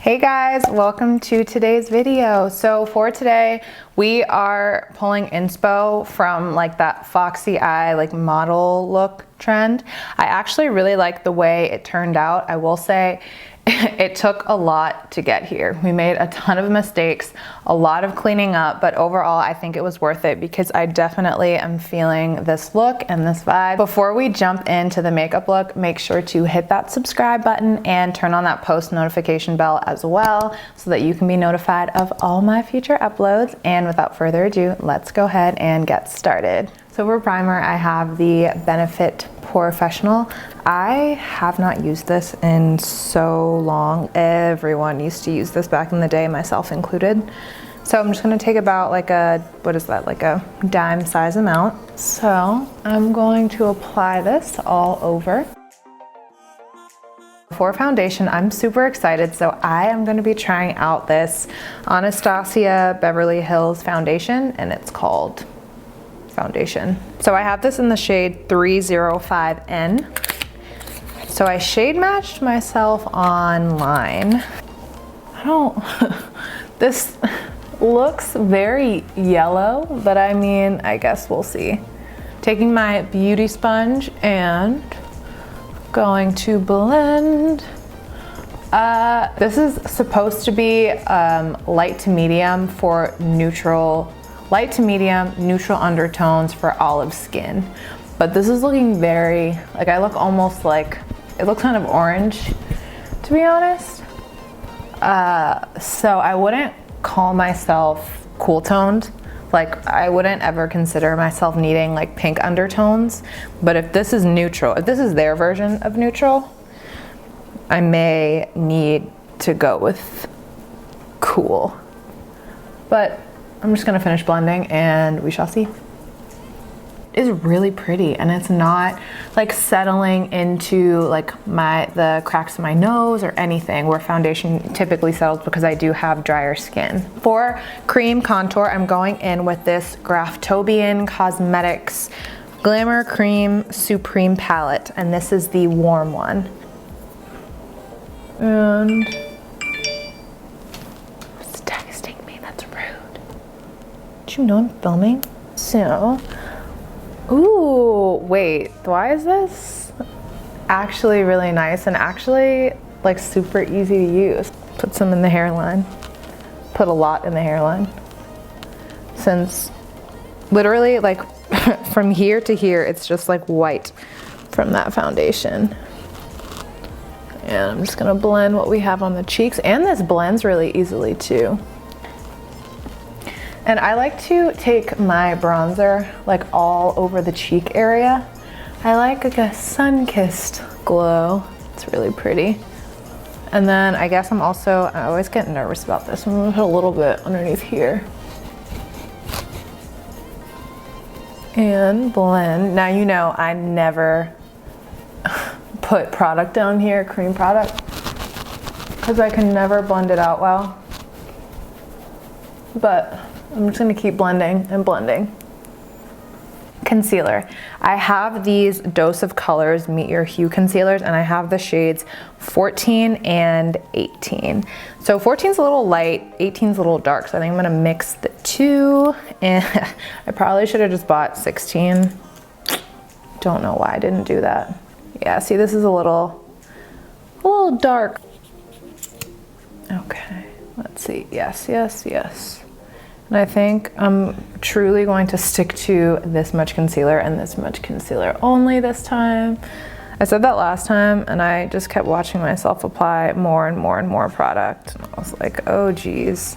Hey guys, welcome to today's video. So for today, we are pulling inspo from like that Foxy eye like model look trend. I actually really like the way it turned out. I will say it took a lot to get here. We made a ton of mistakes, a lot of cleaning up, but overall I think it was worth it because I definitely am feeling this look and this vibe. Before we jump into the makeup look, make sure to hit that subscribe button and turn on that post notification bell as well so that you can be notified of all my future uploads. And without further ado, let's go ahead and get started. So for primer, I have the Benefit Professional. I have not used this in so long. Everyone used to use this back in the day, myself included. So I'm just gonna take about like a, what is that, like a dime size amount. So I'm going to apply this all over. For foundation, I'm super excited. So I am gonna be trying out this Anastasia Beverly Hills foundation, and it's called Foundation. So I have this in the shade 305N. So I shade matched myself online. This looks very yellow, but I mean, I guess we'll see. Taking my beauty sponge and going to blend. This is supposed to be light to medium for neutral, light to medium, neutral undertones for olive skin. But this is looking very, like I look almost like, it looks kind of orange, to be honest. So I wouldn't call myself cool toned. Like I wouldn't ever consider myself needing like pink undertones. But if this is neutral, if this is their version of neutral, I may need to go with cool. But I'm just gonna finish blending and we shall see. It is really pretty and it's not like settling into like the cracks of my nose or anything where foundation typically settles because I do have drier skin. For cream contour, I'm going in with this Graftobian Cosmetics Glamour Cream Supreme palette, and this is the warm one. And it's texting me, that's rude. Did you know I'm filming? So, ooh, wait, why is this actually really nice and actually like super easy to use? Put some in the hairline. Put a lot in the hairline. Since literally like from here to here, it's just like white from that foundation. And I'm just gonna blend what we have on the cheeks, and this blends really easily too. And I like to take my bronzer like all over the cheek area. I like a sun-kissed glow. It's really pretty. And then I guess I always get nervous about this. I'm gonna put a little bit underneath here. And blend. Now you know I never put product down here, cream product, because I can never blend it out well. But I'm just gonna keep blending and blending. Concealer. I have these Dose of Colors Meet Your Hue concealers, and I have the shades 14 and 18. So 14's a little light, 18's a little dark, so I think I'm gonna mix the two, and I probably should have just bought 16. Don't know why I didn't do that. Yeah, see, this is a little dark. Okay, let's see, yes, yes, yes. And I think I'm truly going to stick to this much concealer and this much concealer only this time. I said that last time and I just kept watching myself apply more and more and more product. And I was like, oh geez,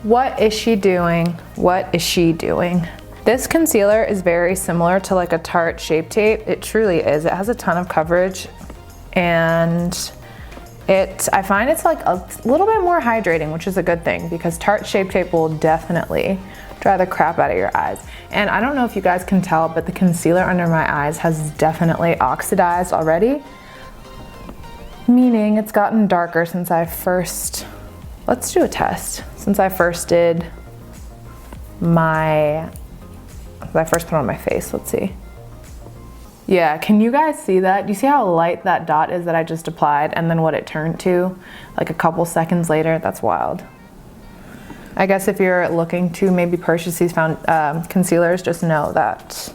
what is she doing? What is she doing? This concealer is very similar to like a Tarte Shape Tape. It truly is. It has a ton of coverage, and I find it's like a little bit more hydrating, which is a good thing because Tarte Shape Tape will definitely dry the crap out of your eyes. And I don't know if you guys can tell, but the concealer under my eyes has definitely oxidized already, meaning it's gotten darker since I first, let's do a test. Since I first did I first put it on my face, let's see. Yeah, can you guys see that? Do you see how light that dot is that I just applied and then what it turned to like a couple seconds later? That's wild. I guess if you're looking to maybe purchase these concealers, just know that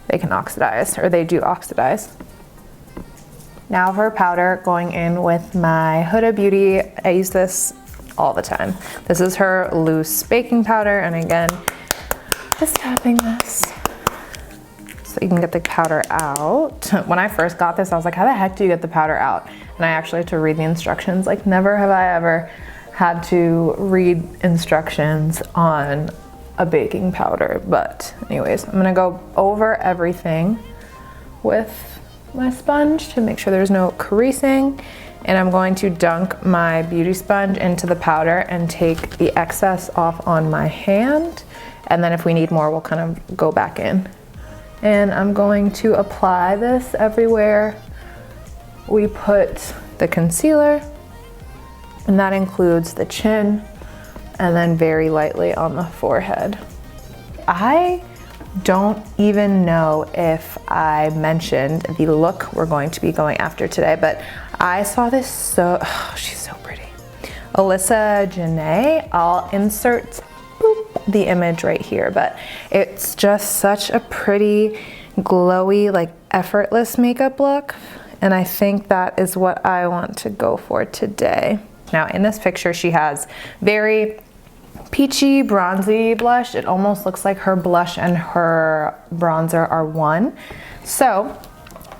they can oxidize, or they do oxidize. Now for powder, going in with my Huda Beauty. I use this all the time. This is her loose baking powder, and again, just tapping this so you can get the powder out. When I first got this, I was like, how the heck do you get the powder out? And I actually had to read the instructions. Like, never have I ever had to read instructions on a baking powder. But anyways, I'm gonna go over everything with my sponge to make sure there's no creasing. And I'm going to dunk my beauty sponge into the powder and take the excess off on my hand. And then if we need more, we'll kind of go back in. And I'm going to apply this everywhere we put the concealer, and that includes the chin, and then very lightly on the forehead. I don't even know if I mentioned the look we're going to be going after today, but I saw this she's so pretty. Alissa Janay, I'll insert the image right here, but it's just such a pretty, glowy, like effortless makeup look. And I think that is what I want to go for today. Now in this picture, she has very peachy, bronzy blush. It almost looks like her blush and her bronzer are one. So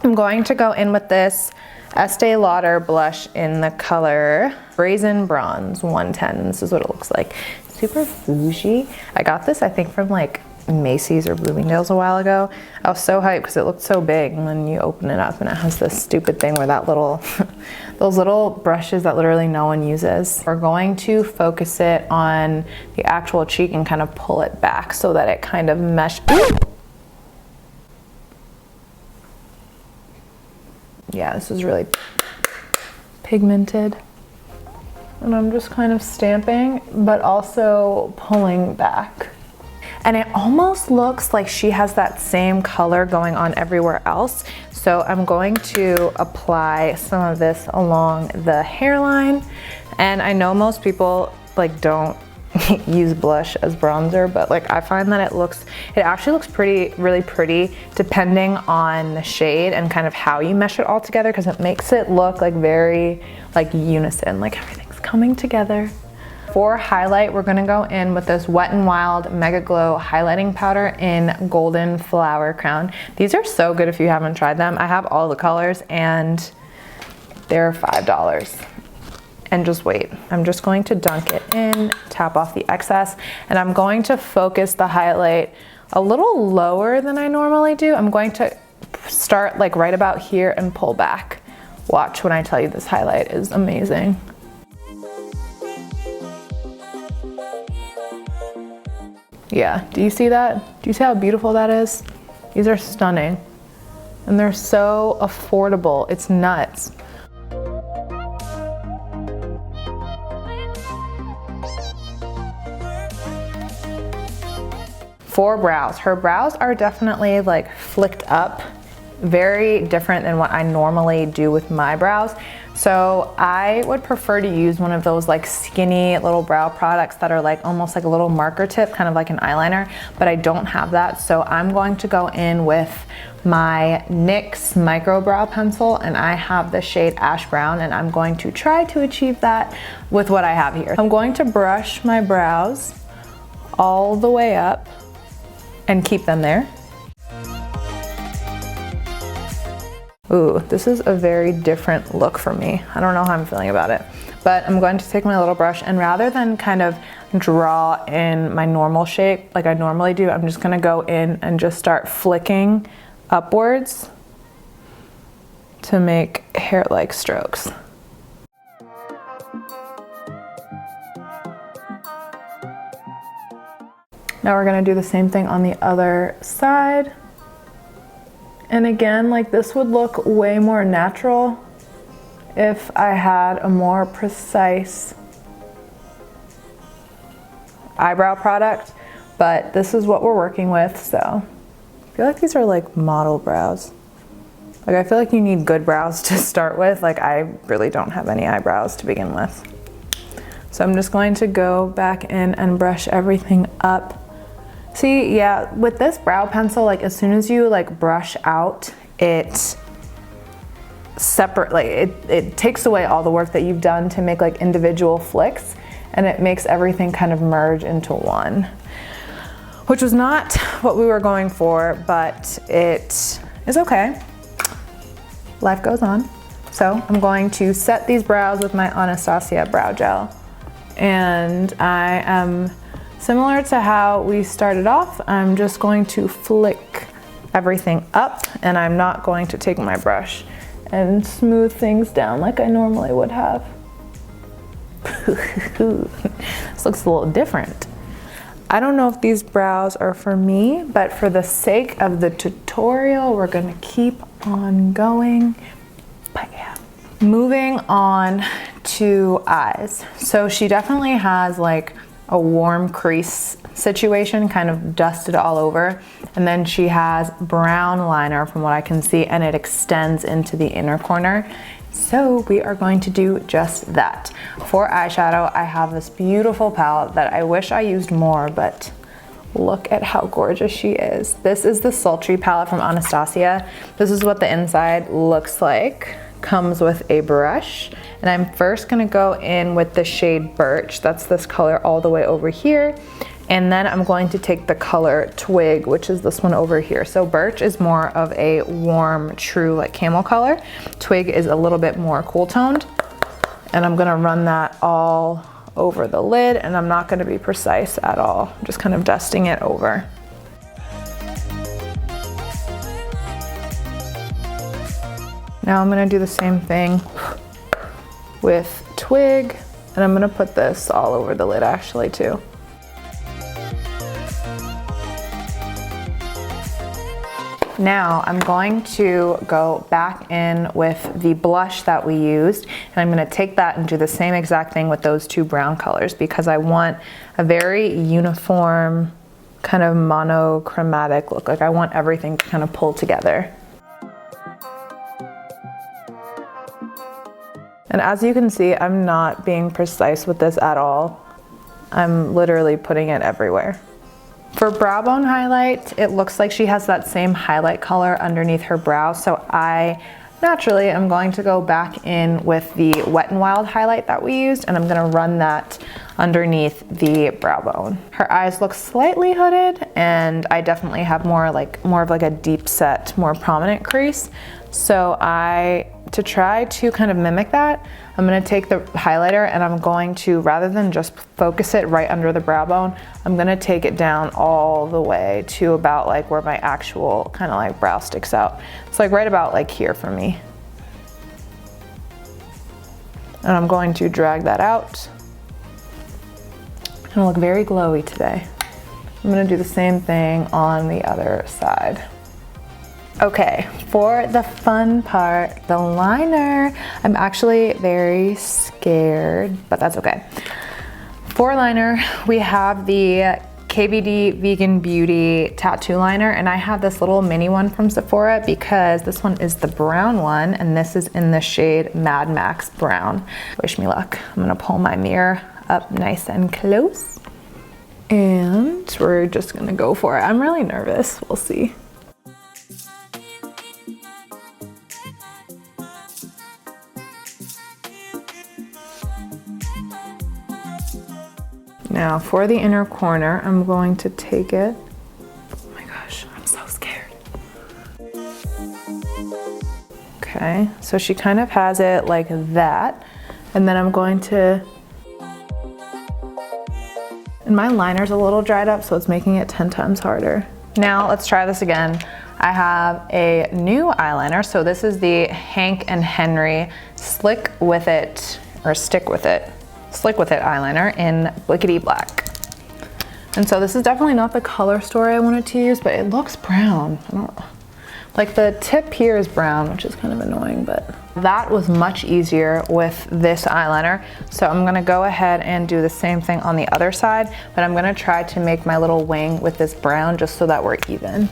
I'm going to go in with this Estee Lauder blush in the color Brazen Bronze 110. This is what it looks like. Super bougie. I got this, I think, from like Macy's or Bloomingdale's a while ago. I was so hyped because it looked so big, and then you open it up and it has this stupid thing where that little, those little brushes that literally no one uses. We're going to focus it on the actual cheek and kind of pull it back so that it kind of Yeah, this is really pigmented. And I'm just kind of stamping, but also pulling back. And it almost looks like she has that same color going on everywhere else. So I'm going to apply some of this along the hairline. And I know most people like don't use blush as bronzer, but like I find that it actually looks really pretty depending on the shade and kind of how you mesh it all together, because it makes it look like very like unison, like everything's coming together. For highlight, we're gonna go in with this Wet n Wild Mega Glow highlighting powder in Golden Flower Crown. These are so good if you haven't tried them. I have all the colors and they're $5. And just wait, I'm just going to dunk it in, tap off the excess, and I'm going to focus the highlight a little lower than I normally do. I'm going to start like right about here and pull back. Watch when I tell you this highlight is amazing. Yeah, do you see that? Do you see how beautiful that is? These are stunning. And they're so affordable, it's nuts. For brows, her brows are definitely like flicked up, very different than what I normally do with my brows. So I would prefer to use one of those like skinny little brow products that are like almost like a little marker tip, kind of like an eyeliner, but I don't have that. So I'm going to go in with my NYX micro brow pencil, and I have the shade Ash Brown, and I'm going to try to achieve that with what I have here. I'm going to brush my brows all the way up and keep them there. Ooh, this is a very different look for me. I don't know how I'm feeling about it, but I'm going to take my little brush, and rather than kind of draw in my normal shape like I normally do, I'm just gonna go in and just start flicking upwards to make hair-like strokes. Now we're gonna do the same thing on the other side. And again, like this would look way more natural if I had a more precise eyebrow product, but this is what we're working with, so I feel like these are like model brows. Like, I feel like you need good brows to start with. Like, I really don't have any eyebrows to begin with. So I'm just going to go back in and brush everything up. See, yeah, with this brow pencil, like as soon as you like brush out, it takes away all the work that you've done to make like individual flicks, and it makes everything kind of merge into one, which was not what we were going for, but it is okay. Life goes on. So I'm going to set these brows with my Anastasia brow gel. And I am, similar to how we started off, I'm just going to flick everything up, and I'm not going to take my brush and smooth things down like I normally would have. This looks a little different. I don't know if these brows are for me, but for the sake of the tutorial, we're gonna keep on going. But yeah. Moving on to eyes. So she definitely has like a warm crease situation, kind of dusted all over. And then she has brown liner from what I can see, and it extends into the inner corner. So we are going to do just that. For eyeshadow, I have this beautiful palette that I wish I used more, but look at how gorgeous she is. This is the Sultry palette from Anastasia. This is what the inside looks like. Comes with a brush, and I'm first gonna go in with the shade Birch. That's this color all the way over here. And then I'm going to take the color Twig, which is this one over here. So Birch is more of a warm, true like camel color. Twig is a little bit more cool toned. And I'm gonna run that all over the lid, and I'm not gonna be precise at all. I'm just kind of dusting it over. Now I'm gonna do the same thing with Twig, and I'm gonna put this all over the lid actually too. Now I'm going to go back in with the blush that we used, and I'm gonna take that and do the same exact thing with those two brown colors, because I want a very uniform, kind of monochromatic look. Like I want everything to kind of pull together. And as you can see, I'm not being precise with this at all. I'm literally putting it everywhere. For brow bone highlight, it looks like she has that same highlight color underneath her brow, so I naturally am going to go back in with the Wet n Wild highlight that we used, and I'm gonna run that underneath the brow bone. Her eyes look slightly hooded, and I definitely have more of like a deep set, more prominent crease. So to try to kind of mimic that, I'm gonna take the highlighter and I'm going to, rather than just focus it right under the brow bone, I'm gonna take it down all the way to about like where my actual kind of like brow sticks out. It's like right about like here for me. And I'm going to drag that out. And look very glowy today. I'm gonna do the same thing on the other side. Okay, for the fun part, the liner. I'm actually very scared, but that's okay. For liner, we have the KVD Vegan Beauty tattoo liner, and I have this little mini one from Sephora because this one is the brown one, and this is in the shade Mad Max Brown. Wish me luck. I'm gonna pull my mirror up nice and close, and we're just gonna go for it. I'm really nervous, we'll see. Now for the inner corner, I'm going to take it. Oh my gosh, I'm so scared. Okay, so she kind of has it like that. And then I'm going to, and my liner's a little dried up, so it's making it 10 times harder. Now let's try this again. I have a new eyeliner. So this is the Hank and Henry Slick With It, or Stick With It. Slick With It eyeliner in Blickety Black. And so this is definitely not the color story I wanted to use, but it looks brown. I don't know. Like the tip here is brown, which is kind of annoying, but that was much easier with this eyeliner. So I'm gonna go ahead and do the same thing on the other side, but I'm gonna try to make my little wing with this brown just so that we're even.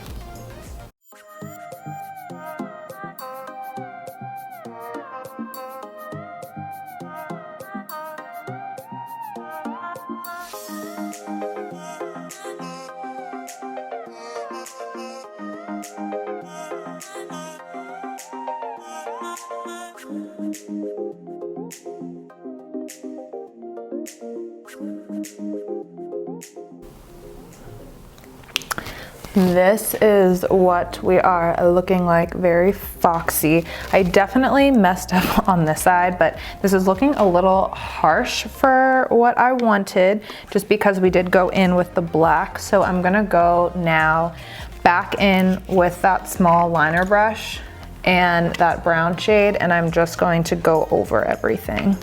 This is what we are looking like, very foxy. I definitely messed up on this side, but this is looking a little harsh for what I wanted, just because we did go in with the black. So I'm gonna go now back in with that small liner brush and that brown shade, and I'm just going to go over everything.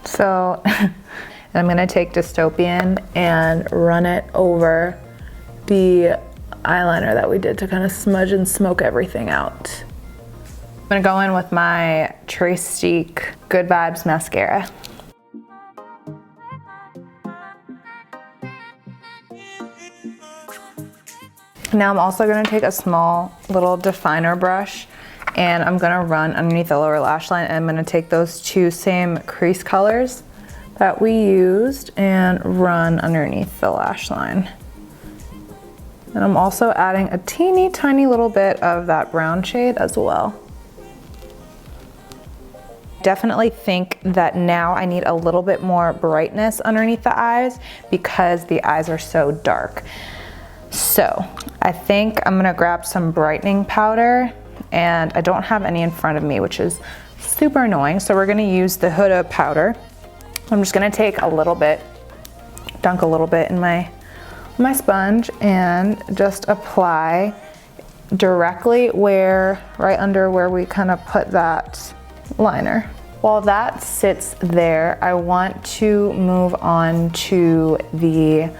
So I'm gonna take Dystopian and run it over the eyeliner that we did to kind of smudge and smoke everything out. I'm gonna go in with my Trace Good Vibes mascara. Now I'm also gonna take a small little definer brush and I'm gonna run underneath the lower lash line, and I'm gonna take those two same crease colors that we used and run underneath the lash line. And I'm also adding a teeny tiny little bit of that brown shade as well. Definitely think that now I need a little bit more brightness underneath the eyes because the eyes are so dark. So I think I'm gonna grab some brightening powder, and I don't have any in front of me, which is super annoying. So we're gonna use the Huda powder. I'm just gonna take a little bit, dunk a little bit in my sponge and just apply directly right under where we kind of put that liner. While that sits there, I want to move on to the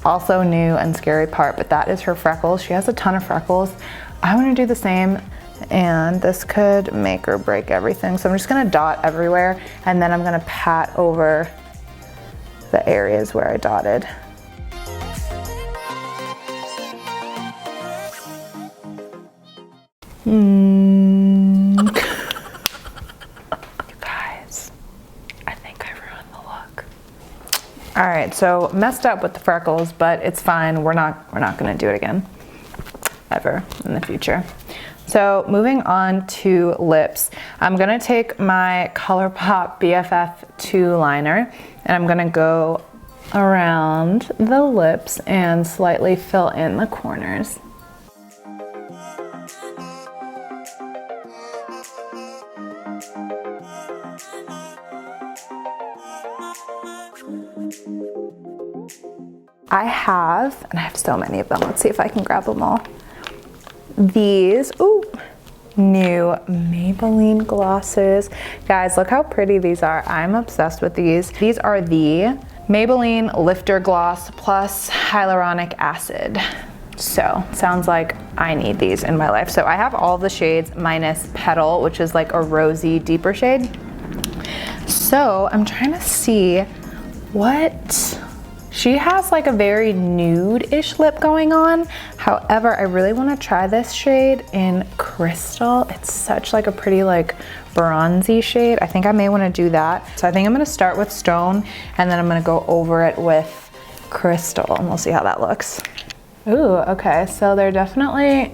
also new and scary part, but that is her freckles. She has a ton of freckles. I want to do the same, and this could make or break everything. So I'm just gonna dot everywhere, and then I'm gonna pat over the areas where I dotted. You guys, I think I ruined the look. All right, so messed up with the freckles, but it's fine. We're not gonna do it again, ever in the future. So moving on to lips, I'm gonna take my ColourPop BFF2 liner, and I'm gonna go around the lips and slightly fill in the corners. I have so many of them. Let's see if I can grab them all. These, new Maybelline glosses. Guys, look how pretty these are. I'm obsessed with these. These are the Maybelline Lifter Gloss plus Hyaluronic Acid. So, sounds like I need these in my life. So I have all the shades minus Petal, which is like a rosy, deeper shade. So I'm trying to see what... She has like a very nude-ish lip going on. However, I really want to try this shade in Crystal. It's such like a pretty like bronzy shade. I think I may want to do that. So I think I'm going to start with Stone, and then I'm going to go over it with Crystal, and we'll see how that looks. Ooh, okay, so they're definitely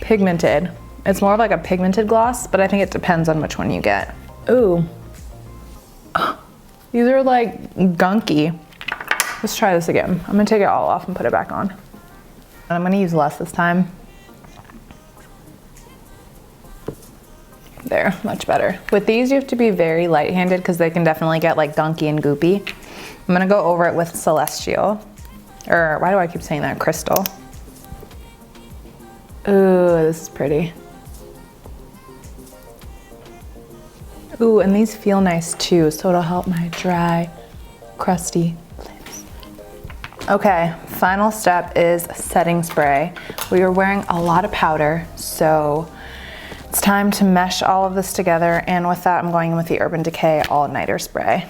pigmented. It's more of like a pigmented gloss, but I think it depends on which one you get. Ooh. These are like gunky. Let's try this again. I'm gonna take it all off and put it back on. And I'm gonna use less this time. There, much better. With these, you have to be very light-handed because they can definitely get like gunky and goopy. I'm gonna go over it with Celestial. Or why do I keep saying that? Crystal. Ooh, this is pretty. Ooh, and these feel nice too, so it'll help my dry, crusty lips. Okay, final step is setting spray. We are wearing a lot of powder, so it's time to mesh all of this together, and with that, I'm going in with the Urban Decay All Nighter Spray.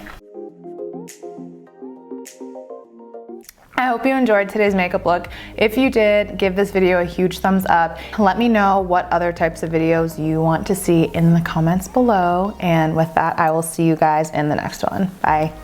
I hope you enjoyed today's makeup look. If you did, give this video a huge thumbs up. Let me know what other types of videos you want to see in the comments below. And with that, I will see you guys in the next one. Bye.